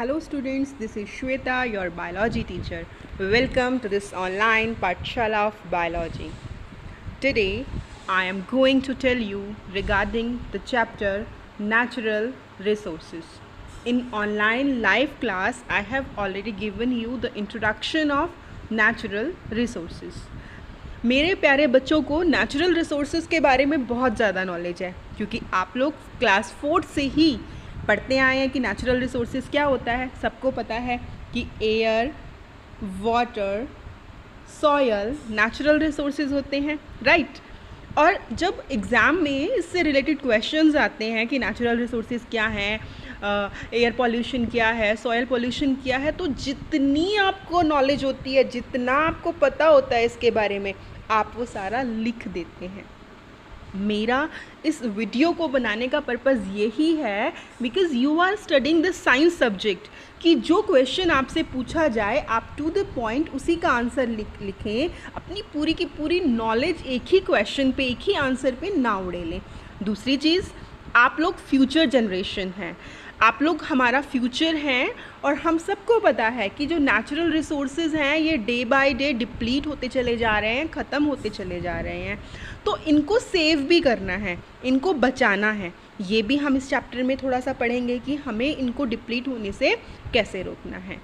Hello students, this is Shweta, your biology teacher. Welcome to this online Pathshala of Biology. Today, I am going to tell you regarding the chapter Natural Resources. In online live class, I have already given you the introduction of natural resources. मेरे प्यारे बच्चों को natural resources के बारे में बहुत ज़्यादा knowledge है क्योंकि आप लोग क्लास 4 से ही पढ़ते आए हैं कि नेचुरल रिसोर्सेज क्या होता है। सबको पता है कि air, water, soil natural resources होते हैं, राइट। और जब एग्ज़ाम में इससे रिलेटेड क्वेश्चंस आते हैं कि नेचुरल रिसोर्सेज क्या हैं, एयर पॉल्यूशन क्या है, सॉयल पॉल्यूशन क्या है, तो जितनी आपको नॉलेज होती है, जितना आपको पता होता है इसके बारे में, आप वो सारा लिख देते हैं। मेरा इस वीडियो को बनाने का पर्पज़ यही है because you are studying the science subject कि जो क्वेश्चन आपसे पूछा जाए आप टू द पॉइंट उसी का आंसर लिखें, अपनी पूरी की पूरी नॉलेज एक ही क्वेश्चन पे, एक ही आंसर पे ना उड़े लें। दूसरी चीज़, आप लोग फ्यूचर जनरेशन हैं, आप लोग हमारा फ्यूचर हैं और हम सबको पता है कि जो नेचुरल रिसोर्सेज हैं ये डे बाय डे डिप्लीट होते चले जा रहे हैं, ख़त्म होते चले जा रहे हैं। तो इनको सेव भी करना है, इनको बचाना है। ये भी हम इस चैप्टर में थोड़ा सा पढ़ेंगे कि हमें इनको डिप्लीट होने से कैसे रोकना है,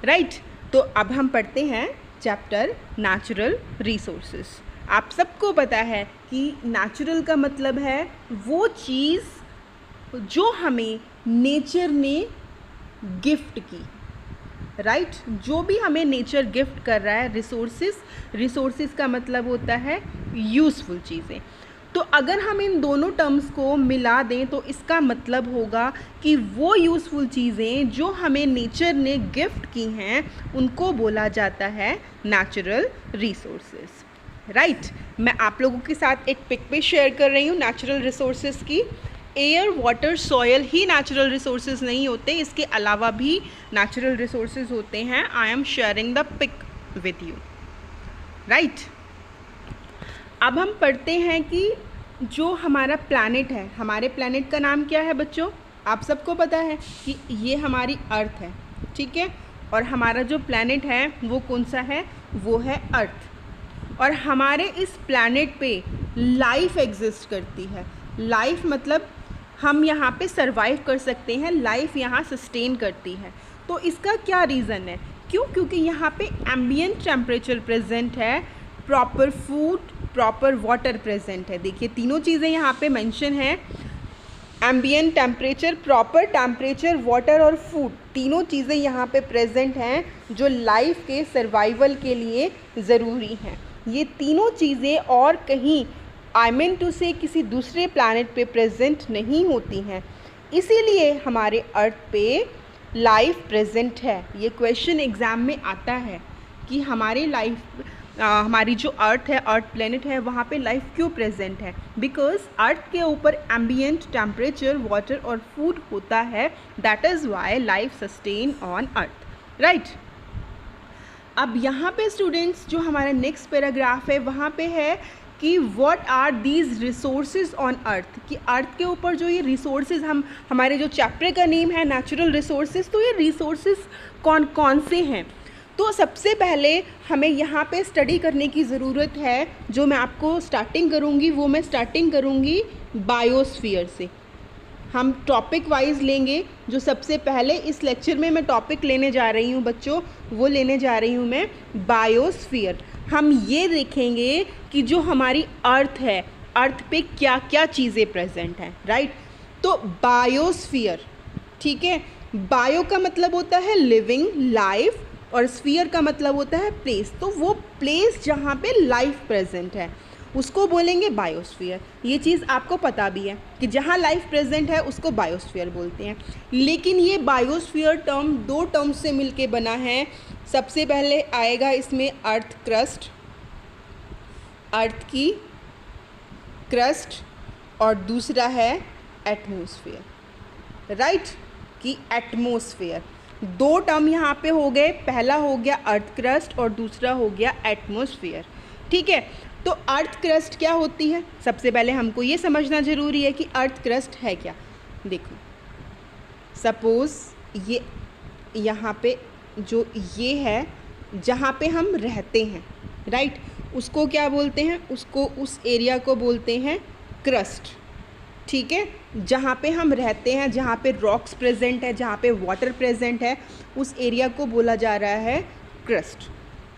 राइट। तो अब हम पढ़ते हैं चैप्टर नेचुरल रिसोर्सेज। आप सबको पता है कि नेचुरल का मतलब है वो चीज़ जो हमें नेचर ने गिफ्ट की, राइट। जो भी हमें नेचर गिफ्ट कर रहा है, रिसोर्सेज का मतलब होता है यूज़फुल चीज़ें। तो अगर हम इन दोनों टर्म्स को मिला दें तो इसका मतलब होगा कि वो यूज़फुल चीज़ें जो हमें नेचर ने गिफ्ट की हैं उनको बोला जाता है नेचुरल रिसोर्सेज, राइट। मैं आप लोगों के साथ एक पिक पे शेयर कर रही हूँ नेचुरल रिसोर्सेज की। एयर, वाटर, सॉयल ही नेचुरल रिसोर्सेज नहीं होते, इसके अलावा भी नेचुरल रिसोर्सेज होते हैं। I am sharing the pic with you, right. अब हम पढ़ते हैं कि जो हमारा प्लैनेट है, हमारे प्लैनेट का नाम क्या है बच्चों? आप सबको पता है कि ये हमारी अर्थ है, ठीक है। और हमारा जो प्लैनेट है वो कौन सा है? वो है अर्थ। और हमारे इस प्लैनेट पे लाइफ एग्जिस्ट करती है। लाइफ मतलब हम यहाँ पे सरवाइव कर सकते हैं, लाइफ यहाँ सस्टेन करती है। तो इसका क्या रीज़न है? क्योंकि यहाँ पे एम्बिएंट टेम्परेचर प्रेजेंट है, proper food, proper water present है। देखिए तीनों चीज़ें यहाँ पे मेंशन है, ambient temperature, proper temperature, water और फूड, तीनों चीज़ें यहाँ पे प्रेजेंट हैं जो लाइफ के सर्वाइवल के लिए ज़रूरी हैं। ये तीनों चीज़ें और कहीं आई मीन टू से किसी दूसरे प्लैनेट पे प्रेजेंट नहीं होती हैं, इसीलिए हमारे अर्थ पे लाइफ प्रेजेंट है। ये क्वेश्चन एग्ज़ाम में आता है कि हमारी जो अर्थ है, अर्थ प्लैनेट है, वहाँ पे लाइफ क्यों प्रेजेंट है? बिकॉज अर्थ के ऊपर एम्बिएंट टेम्परेचर, वाटर और फूड होता है, that is why life sustain on earth, right. अब यहाँ पे स्टूडेंट्स जो हमारा नेक्स्ट पैराग्राफ है वहाँ पे है कि what are these resources on earth, कि अर्थ के ऊपर जो ये रिसोर्सेज, हमारे जो चैप्टर का नेम है नेचुरल रिसोर्सेज, तो ये रिसोर्सेज कौन कौन से हैं? तो सबसे पहले हमें यहाँ पे स्टडी करने की ज़रूरत है। जो मैं आपको स्टार्टिंग करूँगी वो मैं स्टार्टिंग करूँगी बायोस्फीयर से। हम टॉपिक वाइज लेंगे। जो सबसे पहले इस लेक्चर में मैं टॉपिक लेने जा रही हूँ बच्चों, वो लेने जा रही हूँ मैं बायोस्फीयर। हम ये देखेंगे कि जो हमारी अर्थ है, अर्थ पे क्या क्या चीज़ें प्रेजेंट हैं, राइट। तो बायोस्फीयर, ठीक है। बायो का मतलब होता है लिविंग, लाइफ, और स्फीयर का मतलब होता है प्लेस। तो वो प्लेस जहाँ पे लाइफ प्रेजेंट है उसको बोलेंगे बायोस्फीयर। ये चीज़ आपको पता भी है कि जहाँ लाइफ प्रेजेंट है उसको बायोस्फीयर बोलते हैं। लेकिन ये बायोस्फीयर टर्म दो टर्म से मिलके बना है। सबसे पहले आएगा इसमें अर्थ क्रस्ट, अर्थ की क्रस्ट, और दूसरा है एटमॉस्फेयर, राइट, कि एटमॉस्फेयर। दो टर्म यहाँ पे हो गए, पहला हो गया अर्थ क्रस्ट और दूसरा हो गया एटमॉस्फेयर, ठीक है। तो अर्थ क्रस्ट क्या होती है? सबसे पहले हमको ये समझना ज़रूरी है कि अर्थ क्रस्ट है क्या। देखो, सपोज़ ये यहाँ पे जो ये है जहाँ पे हम रहते हैं, राइट, उसको क्या बोलते हैं, उसको उस एरिया को बोलते हैं क्रस्ट, ठीक है। जहाँ पे हम रहते हैं, जहाँ पे रॉक्स प्रेजेंट है, जहाँ पे वाटर प्रेजेंट है, उस एरिया को बोला जा रहा है क्रस्ट।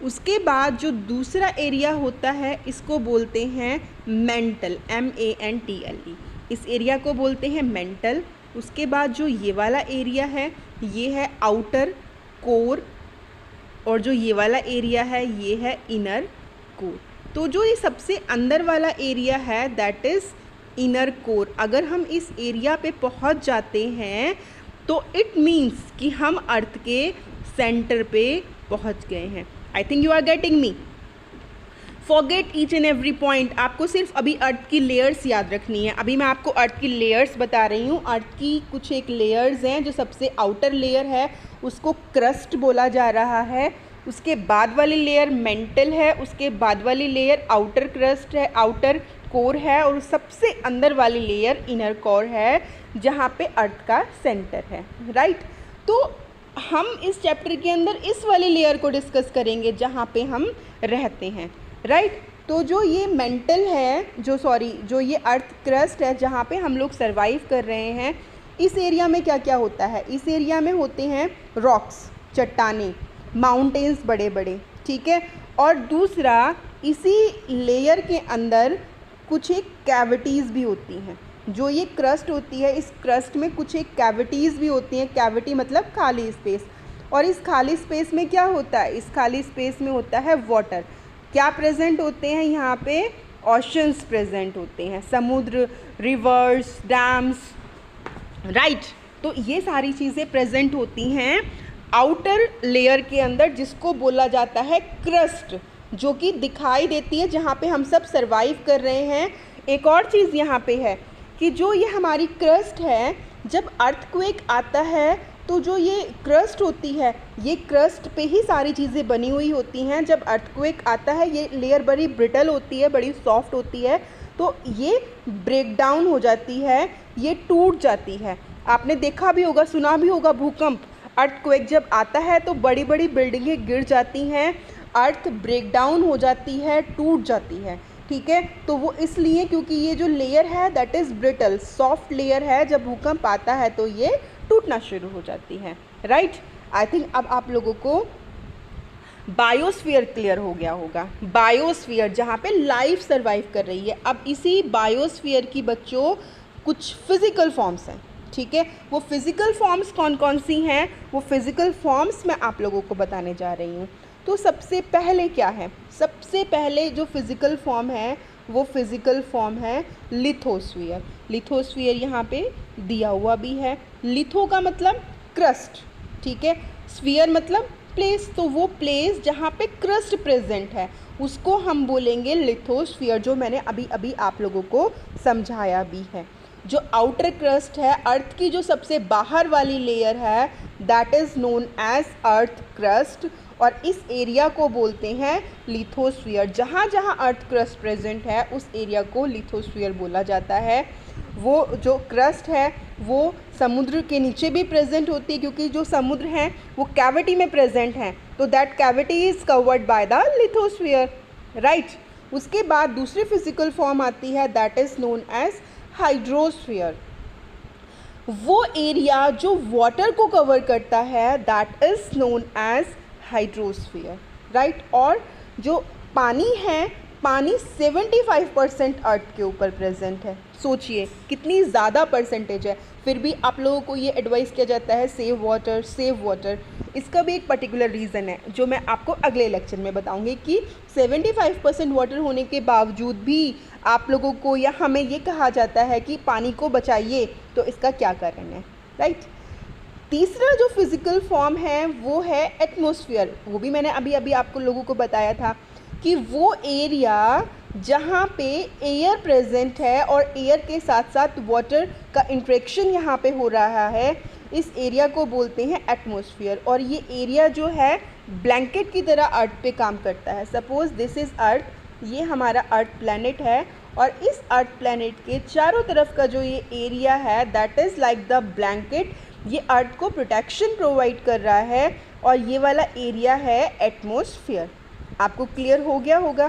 उसके बाद जो दूसरा एरिया होता है इसको बोलते हैं मेंटल, MANTLE, इस एरिया को बोलते हैं मेंटल। उसके बाद जो ये वाला एरिया है ये है आउटर कोर, और जो ये वाला एरिया है ये है इनर कोर। तो जो ये सबसे अंदर वाला एरिया है दैट इज़ इनर कोर। अगर हम इस एरिया पे पहुंच जाते हैं तो इट मीन्स कि हम अर्थ के सेंटर पे पहुंच गए हैं। I think you are getting me. Forget each and every point. आपको सिर्फ अभी अर्थ की लेयर्स याद रखनी है। अभी मैं आपको अर्थ की लेयर्स बता रही हूँ। अर्थ की कुछ एक लेयर्स हैं। जो सबसे आउटर लेयर है उसको क्रस्ट बोला जा रहा है। उसके बाद वाली लेयर मेंटल है। उसके बाद वाली लेयर आउटर क्रस्ट है, आउटर कोर है, और सबसे अंदर वाली लेयर इनर कोर है जहाँ पे अर्थ का सेंटर है, राइट। तो हम इस चैप्टर के अंदर इस वाली लेयर को डिस्कस करेंगे जहाँ पे हम रहते हैं, राइट। तो जो ये मेंटल है, जो ये अर्थ क्रस्ट है जहाँ पे हम लोग सरवाइव कर रहे हैं, इस एरिया में क्या क्या होता है? इस एरिया में होते हैं रॉक्स, चट्टानें, माउंटेन्स बड़े बड़े, ठीक है। और दूसरा इसी लेयर के अंदर कुछ एक कैविटीज़ भी होती हैं। जो ये क्रस्ट होती है, इस क्रस्ट में कुछ एक कैविटीज़ भी होती हैं। कैविटी मतलब खाली स्पेस। और इस खाली स्पेस में क्या होता है? इस खाली स्पेस में होता है वाटर। क्या प्रेजेंट होते हैं यहाँ पे? ओशंस प्रेजेंट होते हैं, समुद्र, रिवर्स, डैम्स, राइट। तो ये सारी चीज़ें प्रेजेंट होती हैं आउटर लेयर के अंदर, जिसको बोला जाता है क्रस्ट, जो कि दिखाई देती है जहाँ पे हम सब सरवाइव कर रहे हैं। एक और चीज़ यहाँ पे है कि जो ये हमारी क्रस्ट है, जब अर्थक्वेक आता है तो जो ये क्रस्ट होती है, ये क्रस्ट पे ही सारी चीज़ें बनी हुई होती हैं। जब अर्थक्वेक आता है ये लेयर बड़ी ब्रिटल होती है, बड़ी सॉफ्ट होती है, तो ये ब्रेक डाउन हो जाती है, ये टूट जाती है। आपने देखा भी होगा, सुना भी होगा, भूकंप, अर्थक्वेक जब आता है तो बड़ी बड़ी बिल्डिंगें गिर जाती हैं, अर्थ ब्रेक डाउन हो जाती है, टूट जाती है, ठीक है। तो वो इसलिए क्योंकि ये जो लेयर है that is brittle, soft layer है। जब भूकंप आता है तो ये टूटना शुरू हो जाती है, राइट। आई थिंक अब आप लोगों को बायोस्फीयर क्लियर हो गया होगा। बायोस्फीयर जहाँ पे लाइफ सरवाइव कर रही है। अब इसी बायोस्फीयर की बच्चों कुछ फिज़िकल फॉर्म्स हैं, ठीक है। वो फिज़िकल फॉर्म्स कौन कौन सी हैं, वो फिज़िकल फॉर्म्स मैं आप लोगों को बताने जा रही हूँ। तो सबसे पहले क्या है? सबसे पहले जो फिज़िकल फॉर्म है वो फिज़िकल फॉर्म है लिथोस्फीयर। लिथोस्फीयर यहाँ पे दिया हुआ भी है। लिथो का मतलब क्रस्ट, ठीक है। स्फीयर मतलब प्लेस, तो वो प्लेस जहाँ पे क्रस्ट प्रेजेंट है उसको हम बोलेंगे लिथोस्फीयर, जो मैंने अभी अभी आप लोगों को समझाया भी है। जो आउटर क्रस्ट है, अर्थ की जो सबसे बाहर वाली लेयर है, that is known as earth crust, और इस एरिया को बोलते हैं लिथोस्फीयर। जहाँ जहाँ अर्थ क्रस्ट प्रेजेंट है उस एरिया को लिथोस्फीयर बोला जाता है। वो जो क्रस्ट है वो समुद्र के नीचे भी प्रेजेंट होती है, क्योंकि जो समुद्र हैं वो कैविटी में प्रेजेंट हैं, तो that cavity is covered by the lithosphere, right. उसके बाद दूसरी फिजिकल फॉर्म आती है that is known as hydrosphere. वो एरिया जो वाटर को कवर करता है that is known as hydrosphere, right. और जो पानी है, पानी 75% अर्थ के ऊपर प्रेजेंट है। सोचिए कितनी ज़्यादा परसेंटेज है। फिर भी आप लोगों को ये एडवाइस किया जाता है सेव वाटर, सेव वाटर। इसका भी एक पर्टिकुलर रीज़न है जो मैं आपको अगले लेक्चर में बताऊंगी कि 75% वाटर होने के बावजूद भी आप लोगों को या हमें ये कहा जाता है कि पानी को बचाइए, तो इसका क्या कारण है, राइट। तीसरा जो फिज़िकल फॉर्म है वो है एटमॉस्फेयर। वो भी मैंने अभी अभी आपको लोगों को बताया था कि वो एरिया जहाँ पे एयर प्रेजेंट है और एयर के साथ साथ वाटर का इंट्रैक्शन यहाँ पे हो रहा है, इस एरिया को बोलते हैं एटमॉस्फेयर। और ये एरिया जो है ब्लैंकेट की तरह अर्थ पे काम करता है। सपोज़ दिस इज़ अर्थ, ये हमारा अर्थ प्लैनेट है, और इस अर्थ प्लैनेट के चारों तरफ का जो ये एरिया है that is like the blanket ये अर्थ को प्रोटेक्शन प्रोवाइड कर रहा है और ये वाला एरिया है एटमॉस्फेयर। आपको क्लियर हो गया होगा।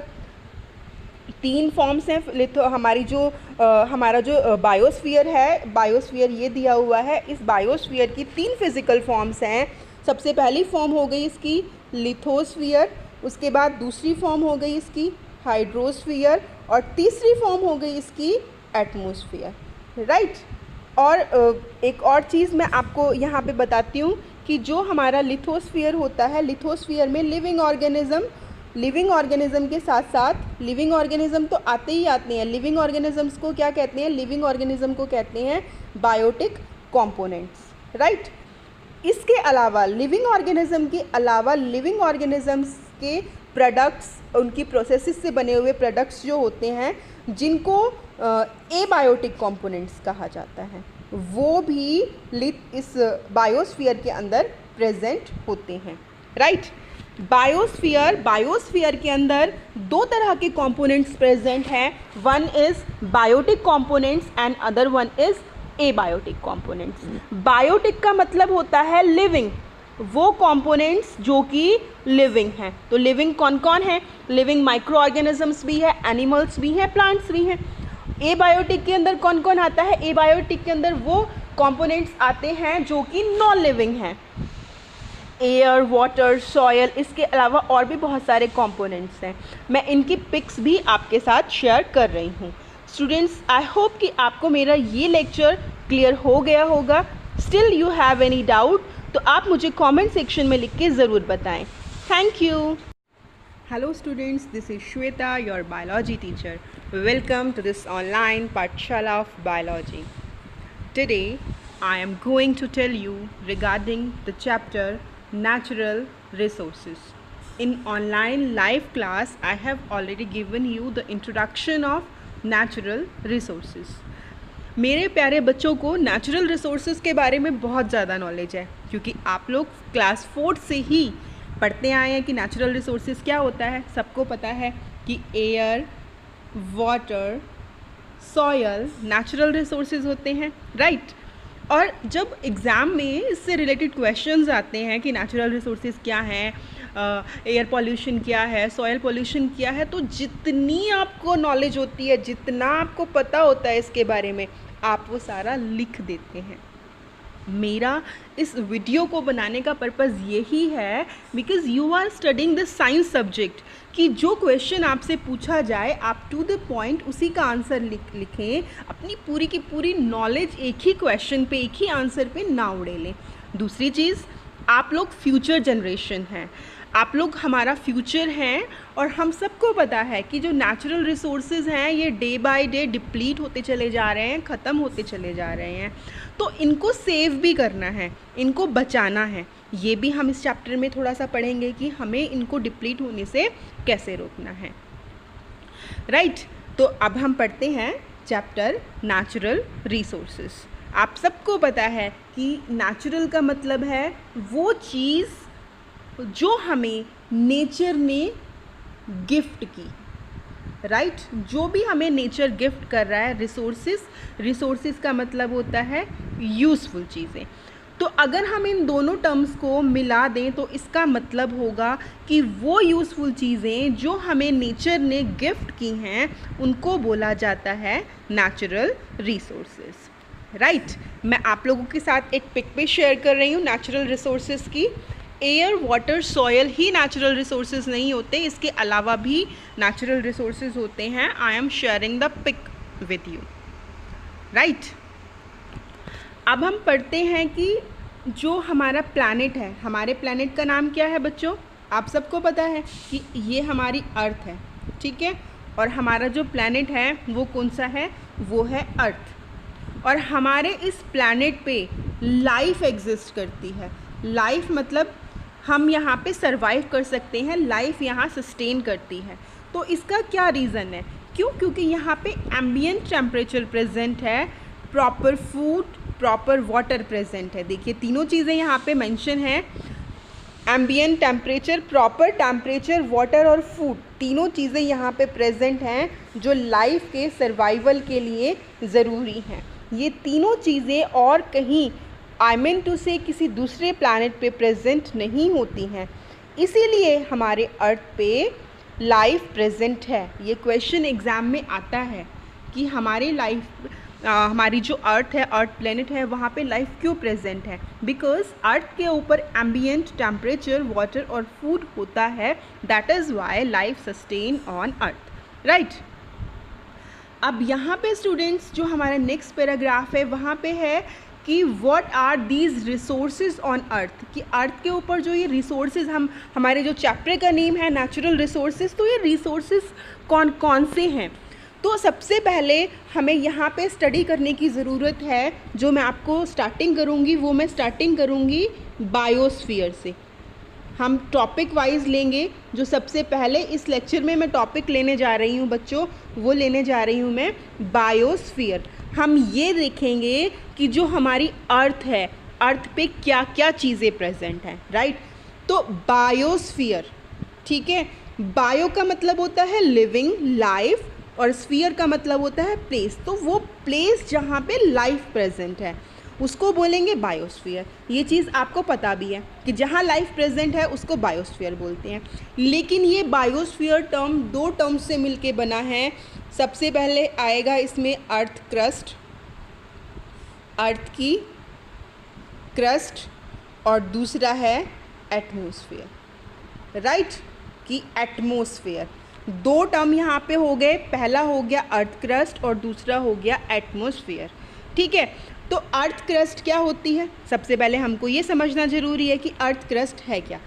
तीन फॉर्म्स हैं हमारा जो बायोस्फीयर है, बायोस्फीयर ये दिया हुआ है। इस बायोस्फीयर की तीन फिजिकल फॉर्म्स हैं। सबसे पहली फॉर्म हो गई इसकी लिथोस्फीयर, उसके बाद दूसरी फॉर्म हो गई इसकी हाइड्रोस्फीयर और तीसरी फॉर्म हो गई इसकी एटमॉस्फेयर, राइट। और एक और चीज़ मैं आपको यहाँ पे बताती हूँ कि जो हमारा लिथोस्फीयर होता है, लिथोस्फीयर में लिविंग ऑर्गेनिज्म के साथ साथ लिविंग ऑर्गेनिज्म तो आते ही आते हैं। लिविंग ऑर्गेनिजम्स को क्या कहते हैं? लिविंग ऑर्गेनिज्म को कहते हैं बायोटिक कंपोनेंट्स, राइट। इसके अलावा लिविंग ऑर्गेनिज्म के अलावा लिविंग ऑर्गेनिजम्स के प्रोडक्ट्स, उनकी प्रोसेसेस से बने हुए प्रोडक्ट्स जो होते हैं, जिनको एबायोटिक कंपोनेंट्स कहा जाता है, वो भी इस बायोस्फीयर के अंदर प्रेजेंट होते हैं, राइट। बायोस्फीयर के अंदर दो तरह के कंपोनेंट्स प्रेजेंट हैं। One is biotic components and other one is abiotic components. Biotic का मतलब होता है लिविंग, वो कंपोनेंट्स जो कि लिविंग हैं। तो लिविंग कौन कौन है? लिविंग माइक्रो ऑर्गेनिजम्स भी है, एनिमल्स भी हैं, प्लांट्स भी हैं। एबायोटिक के अंदर कौन कौन आता है? एबायोटिक के अंदर वो कंपोनेंट्स आते हैं जो कि नॉन लिविंग हैं, एयर, वाटर, सॉयल, इसके अलावा और भी बहुत सारे कंपोनेंट्स हैं। मैं इनकी पिक्स भी आपके साथ शेयर कर रही हूँ। स्टूडेंट्स, आई होप कि आपको मेरा ये लेक्चर क्लियर हो गया होगा। Still you have any doubt तो आप मुझे कमेंट सेक्शन में लिख के ज़रूर बताएं। Thank you. Hello students, this is Shweta, your biology teacher. Welcome to this online पाठशाला of biology. Today I am going to tell you regarding the chapter Natural Resources. In online live class, I have already given you the introduction of natural resources. मेरे प्यारे बच्चों को natural resources के बारे में बहुत ज़्यादा नॉलेज है, क्योंकि आप लोग क्लास 4 से ही पढ़ते आए हैं कि नेचुरल रिसोर्सेज क्या होता है। सबको पता है कि air, water, soil natural resources होते हैं, राइट। और जब एग्ज़ाम में इससे रिलेटेड क्वेश्चंस आते हैं कि नेचुरल रिसोर्सेज क्या हैं, एयर पॉल्यूशन क्या है, सॉयल पॉल्यूशन क्या है, तो जितनी आपको नॉलेज होती है, जितना आपको पता होता है इसके बारे में, आप वो सारा लिख देते हैं। मेरा इस वीडियो को बनाने का पर्पज़ यही है because you are studying the science subject, कि जो क्वेश्चन आपसे पूछा जाए आप टू द पॉइंट उसी का आंसर लिखें, अपनी पूरी की पूरी नॉलेज एक ही क्वेश्चन पे, एक ही आंसर पे ना उड़े लें। दूसरी चीज़, आप लोग फ्यूचर जनरेशन हैं, आप लोग हमारा फ्यूचर हैं, और हम सबको पता है कि जो नेचुरल रिसोर्सेज हैं ये डे बाय डे डिप्लीट होते चले जा रहे हैं, ख़त्म होते चले जा रहे हैं। तो इनको सेव भी करना है, इनको बचाना है। ये भी हम इस चैप्टर में थोड़ा सा पढ़ेंगे कि हमें इनको डिप्लीट होने से कैसे रोकना है, राइट। तो अब हम पढ़ते हैं चैप्टर नेचुरल रिसोर्सेज। आप सबको पता है कि नेचुरल का मतलब है वो चीज़ जो हमें नेचर ने गिफ्ट की, राइट। जो भी हमें नेचर गिफ्ट कर रहा है, रिसोर्सेज का मतलब होता है यूज़फुल चीज़ें। तो अगर हम इन दोनों टर्म्स को मिला दें तो इसका मतलब होगा कि वो यूज़फुल चीज़ें जो हमें नेचर ने गिफ्ट की हैं उनको बोला जाता है नेचुरल रिसोर्सेज, राइट। मैं आप लोगों के साथ एक पिक पे शेयर कर रही हूँ नेचुरल रिसोर्सेज की। एयर, वाटर, सॉयल ही नेचुरल रिसोर्सेज नहीं होते, इसके अलावा भी नेचुरल रिसोर्सेज होते हैं। I am sharing the pic with you, right. अब हम पढ़ते हैं कि जो हमारा प्लैनेट है, हमारे प्लैनेट का नाम क्या है बच्चों? आप सबको पता है कि ये हमारी अर्थ है, ठीक है। और हमारा जो प्लैनेट है वो कौन सा है? वो है अर्थ। और हमारे इस प्लैनेट पे लाइफ एग्जिस्ट करती है। लाइफ मतलब हम यहाँ पे सरवाइव कर सकते हैं, लाइफ यहाँ सस्टेन करती है। तो इसका क्या रीज़न है? क्यों? क्योंकि यहाँ पे एम्बिएंट टेम्परेचर प्रेजेंट है, proper food, proper water present है। देखिए तीनों चीज़ें यहाँ पे मेंशन है, ambient temperature, proper temperature, water और फूड, तीनों चीज़ें यहाँ पे प्रेजेंट हैं जो लाइफ के सर्वाइवल के लिए ज़रूरी हैं। ये तीनों चीज़ें और कहीं आई मीन टू से किसी दूसरे प्लैनेट पे प्रेजेंट नहीं होती हैं, इसीलिए हमारे अर्थ पे लाइफ प्रेजेंट है। ये क्वेश्चन एग्ज़ाम में आता है कि हमारी जो अर्थ है, अर्थ प्लेनेट है, वहाँ पे लाइफ क्यों प्रेजेंट है। बिकॉज अर्थ के ऊपर एम्बियंट टेम्परेचर, वाटर और फूड होता है, that is why life sustain on earth, right. अब यहाँ पे स्टूडेंट्स जो हमारा नेक्स्ट पैराग्राफ है वहाँ पे है कि what are these resources on earth, कि अर्थ के ऊपर जो ये रिसोर्सेज, हमारे जो चैप्टर का नेम है नेचुरल रिसोर्सेज, तो ये रिसोर्सेज कौन कौन से हैं। तो सबसे पहले हमें यहाँ पे स्टडी करने की ज़रूरत है। जो मैं आपको स्टार्टिंग करूँगी वो मैं स्टार्टिंग करूँगी बायोस्फीयर से। हम टॉपिक वाइज लेंगे। जो सबसे पहले इस लेक्चर में मैं टॉपिक लेने जा रही हूँ बच्चों, वो लेने जा रही हूँ मैं बायोस्फीयर। हम ये देखेंगे कि जो हमारी अर्थ है, अर्थ पे क्या क्या चीज़ें प्रेजेंट हैं, राइट। तो बायोस्फीयर, ठीक है, बायो का मतलब होता है लिविंग, लाइफ, और स्फीयर का मतलब होता है प्लेस। तो वो प्लेस जहाँ पे लाइफ प्रेजेंट है उसको बोलेंगे बायोस्फीयर। ये चीज़ आपको पता भी है कि जहाँ लाइफ प्रेजेंट है उसको बायोस्फीयर बोलते हैं। लेकिन ये बायोस्फीयर टर्म दो टर्म्स से मिलके बना है। सबसे पहले आएगा इसमें अर्थ क्रस्ट, अर्थ की क्रस्ट, और दूसरा है एटमॉस्फेयर, राइट, कि एटमॉस्फेयर। दो टर्म यहाँ पे हो गए, पहला हो गया अर्थ क्रस्ट और दूसरा हो गया एटमॉस्फेयर, ठीक है। तो अर्थ क्रस्ट क्या होती है, सबसे पहले हमको ये समझना ज़रूरी है कि अर्थ क्रस्ट है क्या।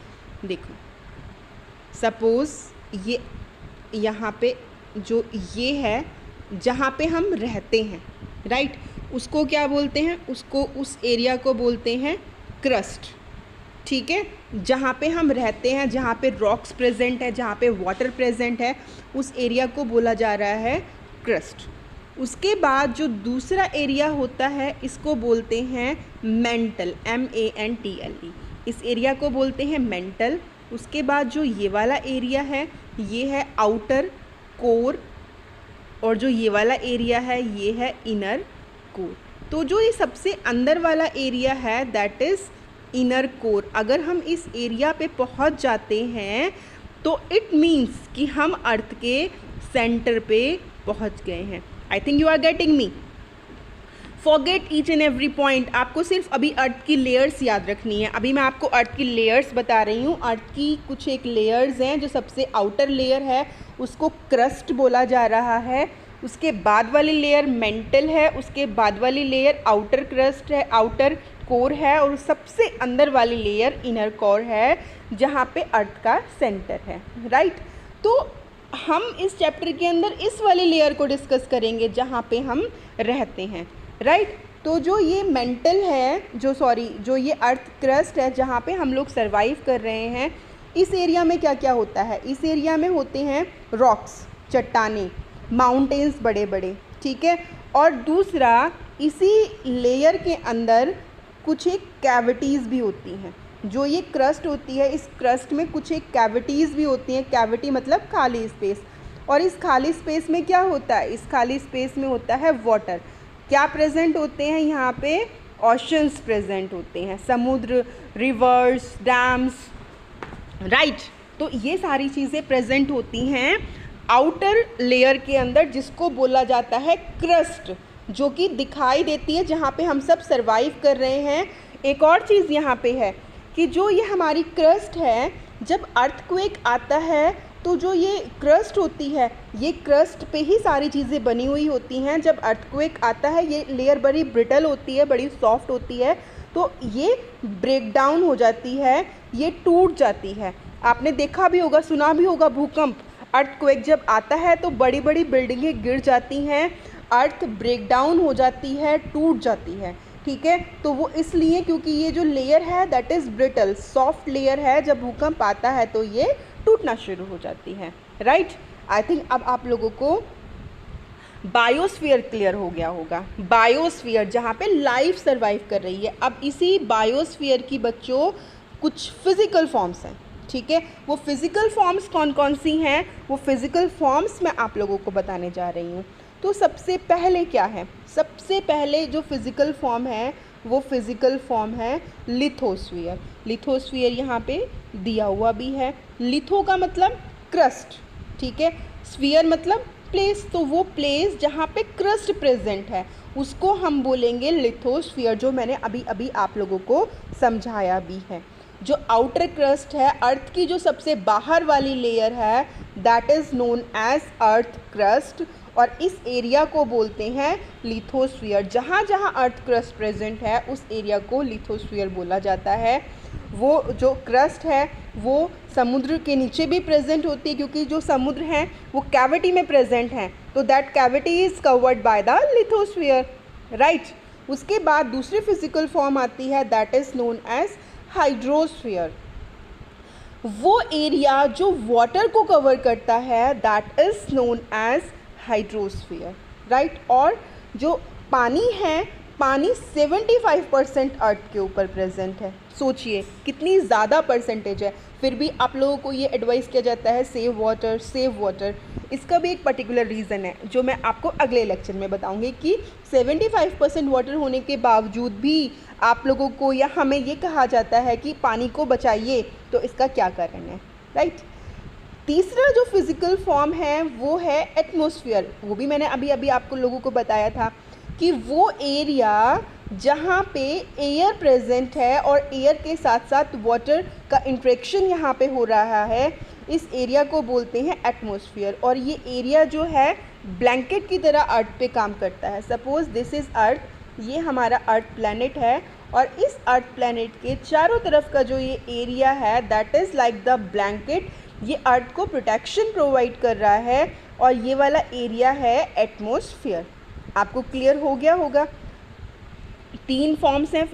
देखो, सपोज़ ये यहाँ पे जो ये है जहाँ पे हम रहते हैं, राइट, उसको क्या बोलते हैं, उसको, उस एरिया को बोलते हैं क्रस्ट, ठीक है। जहाँ पे हम रहते हैं, जहाँ पे रॉक्स प्रेजेंट है, जहाँ पे वाटर प्रेजेंट है, उस एरिया को बोला जा रहा है क्रस्ट। उसके बाद जो दूसरा एरिया होता है इसको बोलते हैं मेंटल, MENTLE, इस एरिया को बोलते हैं मेंटल। उसके बाद जो ये वाला एरिया है ये है आउटर कोर, और जो ये वाला एरिया है ये है इनर कोर। तो जो ये सबसे अंदर वाला एरिया है दैट इज़ इनर कोर। अगर हम इस एरिया पे पहुंच जाते हैं तो इट मीन्स कि हम अर्थ के सेंटर पे पहुंच गए हैं। I think you are getting me. Forget each and every point. आपको सिर्फ अभी अर्थ की लेयर्स याद रखनी है। अभी मैं आपको अर्थ की लेयर्स बता रही हूँ। अर्थ की कुछ एक लेयर्स हैं। जो सबसे आउटर लेयर है उसको क्रस्ट बोला जा रहा है। उसके बाद वाली लेयर मेंटल है, उसके बाद वाली लेयर आउटर क्रस्ट है, आउटर कोर है, और सबसे अंदर वाली लेयर इनर कोर है जहाँ पे अर्थ का सेंटर है, राइट। तो हम इस चैप्टर के अंदर इस वाली लेयर को डिस्कस करेंगे जहाँ पे हम रहते हैं, राइट। तो जो ये मेंटल है, जो ये अर्थ क्रस्ट है जहाँ पे हम लोग सरवाइव कर रहे हैं, इस एरिया में क्या क्या होता है। इस एरिया में होते हैं रॉक्स, चट्टानें, माउंटेन्स बड़े बड़े, ठीक है। और दूसरा, इसी लेयर के अंदर कुछ एक कैविटीज़ भी होती हैं। जो ये क्रस्ट होती है, इस क्रस्ट में कुछ एक कैविटीज़ भी होती हैं। कैविटी मतलब खाली स्पेस। और इस खाली स्पेस में क्या होता है, इस खाली स्पेस में होता है वाटर। क्या प्रेजेंट होते हैं यहाँ पे, ओशंस प्रेजेंट होते हैं, समुद्र, रिवर्स, डैम्स, राइट। तो ये सारी चीज़ें प्रेजेंट होती हैं आउटर लेयर के अंदर, जिसको बोला जाता है क्रस्ट, जो कि दिखाई देती है जहाँ पे हम सब सरवाइव कर रहे हैं। एक और चीज़ यहाँ पे है कि जो ये हमारी क्रस्ट है, जब अर्थक्वेक आता है तो जो ये क्रस्ट होती है, ये क्रस्ट पे ही सारी चीज़ें बनी हुई होती हैं। जब अर्थक्वेक आता है ये लेयर बड़ी ब्रिटल होती है, बड़ी सॉफ्ट होती है, तो ये ब्रेक डाउन हो जाती है, ये टूट जाती है। आपने देखा भी होगा, सुना भी होगा, भूकंप, अर्थक्वेक जब आता है तो बड़ी बड़ी बिल्डिंगें गिर जाती हैं, अर्थ ब्रेक डाउन हो जाती है, टूट जाती है, ठीक है। तो वो इसलिए क्योंकि ये जो लेयर है that is brittle, soft layer है। जब भूकंप आता है तो ये टूटना शुरू हो जाती है, राइट। आई थिंक अब आप लोगों को बायोस्फीयर क्लियर हो गया होगा। बायोस्फीयर जहाँ पे लाइफ सर्वाइव कर रही है। अब इसी बायोस्फीयर की बच्चों कुछ फिज़िकल फॉर्म्स हैं, ठीक है। वो फिज़िकल फॉर्म्स कौन कौन सी हैं, वो फिज़िकल फॉर्म्स मैं आप लोगों को बताने जा रही हूँ। तो सबसे पहले क्या है, सबसे पहले जो फिज़िकल फॉर्म है वो फिजिकल फॉर्म है लिथोस्फीयर। लिथोस्फीयर यहाँ पे दिया हुआ भी है। लिथो का मतलब क्रस्ट, ठीक है, स्फीयर मतलब प्लेस, तो वो प्लेस जहाँ पे क्रस्ट प्रेजेंट है उसको हम बोलेंगे लिथोस्फीयर, जो मैंने अभी अभी आप लोगों को समझाया भी है। जो आउटर क्रस्ट है, अर्थ की जो सबसे बाहर वाली लेयर है, that is known as earth crust, और इस एरिया को बोलते हैं लिथोस्फीयर। जहाँ जहाँ अर्थ क्रस्ट प्रेजेंट है उस एरिया को लिथोस्फीयर बोला जाता है। वो जो क्रस्ट है वो समुद्र के नीचे भी प्रेजेंट होती है, क्योंकि जो समुद्र हैं वो कैविटी में प्रेजेंट हैं, तो that cavity is covered by the lithosphere, right. उसके बाद दूसरी फिजिकल फॉर्म आती है, that is known as hydrosphere. वो एरिया जो वाटर को कवर करता है that is known as hydrosphere, right. और जो पानी है, पानी 75% अर्थ के ऊपर प्रेजेंट है। सोचिए कितनी ज़्यादा परसेंटेज है, फिर भी आप लोगों को ये एडवाइस किया जाता है सेव वाटर, सेव वाटर। इसका भी एक पर्टिकुलर रीज़न है जो मैं आपको अगले लेक्चर में बताऊंगी कि 75% वाटर होने के बावजूद भी आप लोगों को या हमें ये कहा जाता है कि पानी को बचाइए, तो इसका क्या कारण है, राइट। तीसरा जो फिज़िकल फॉर्म है वो है एटमॉस्फेयर। वो भी मैंने अभी अभी आपको लोगों को बताया था कि वो एरिया जहाँ पे एयर प्रेजेंट है और एयर के साथ साथ वाटर का इंट्रैक्शन यहाँ पे हो रहा है, इस एरिया को बोलते हैं एटमॉस्फेयर। और ये एरिया जो है ब्लैंकेट की तरह अर्थ पे काम करता है। सपोज़ दिस इज़ अर्थ, ये हमारा अर्थ प्लैनेट है, और इस अर्थ प्लैनेट के चारों तरफ का जो ये एरिया है that is like the blanket, ये अर्थ को प्रोटेक्शन प्रोवाइड कर रहा है, और ये वाला एरिया है एटमॉस्फेयर। आपको क्लियर हो गया होगा। 3 फॉर्म्स हैं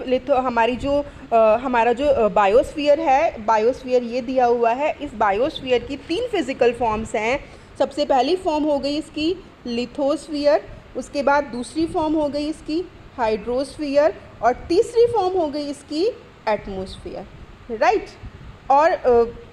हमारा जो बायोस्फीयर है, बायोस्फीयर ये दिया हुआ है। इस बायोस्फीयर की 3 फिजिकल फॉर्म्स हैं। सबसे पहली फॉर्म हो गई इसकी लिथोस्फीयर, उसके बाद दूसरी फॉर्म हो गई इसकी हाइड्रोस्फीयर, और तीसरी फॉर्म हो गई इसकी एटमॉस्फेयर, राइट। और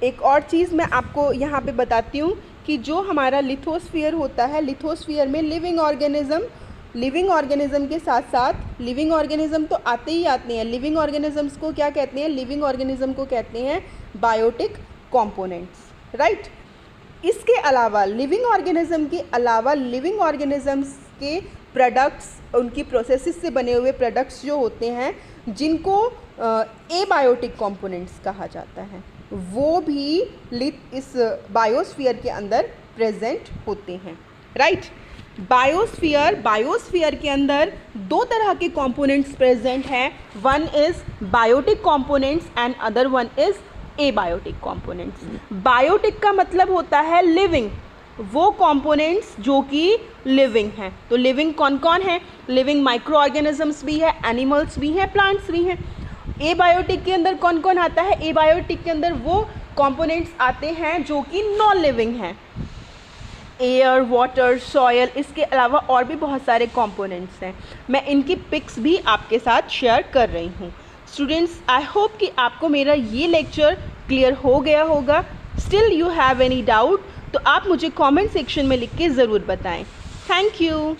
एक और चीज़ मैं आपको यहाँ पे बताती हूँ कि जो हमारा लिथोस्फीयर होता है, लिथोस्फीयर में लिविंग ऑर्गेनिज्म के साथ साथ लिविंग ऑर्गेनिज्म तो आते ही आते हैं। लिविंग ऑर्गेनिजम्स को क्या कहते हैं? लिविंग ऑर्गेनिज्म को कहते हैं बायोटिक कंपोनेंट्स, राइट। इसके अलावा लिविंग ऑर्गेनिज्म के अलावा लिविंग ऑर्गेनिजम्स के प्रोडक्ट्स, उनकी प्रोसेसेस से बने हुए प्रोडक्ट्स जो होते हैं, जिनको एबायोटिक कंपोनेंट्स कहा जाता है, वो भी इस बायोस्फीयर के अंदर प्रेजेंट होते हैं, राइट। बायोस्फीयर के अंदर 2 तरह के कंपोनेंट्स प्रेजेंट हैं। One is biotic components and other one is abiotic components. Biotic का मतलब होता है लिविंग, वो कंपोनेंट्स जो कि लिविंग हैं। तो लिविंग कौन कौन है? लिविंग माइक्रो ऑर्गेनिजम्स भी है, एनिमल्स भी हैं, प्लांट्स भी हैं। एबायोटिक के अंदर कौन कौन आता है? एबायोटिक के अंदर वो कंपोनेंट्स आते हैं जो कि नॉन लिविंग हैं, एयर, वाटर, सॉयल, इसके अलावा और भी बहुत सारे कंपोनेंट्स हैं। मैं इनकी पिक्स भी आपके साथ शेयर कर रही हूँ। स्टूडेंट्स, आई होप कि आपको मेरा ये लेक्चर क्लियर हो गया होगा। Still you have any doubt तो आप मुझे कमेंट सेक्शन में लिख के ज़रूर बताएं। Thank you.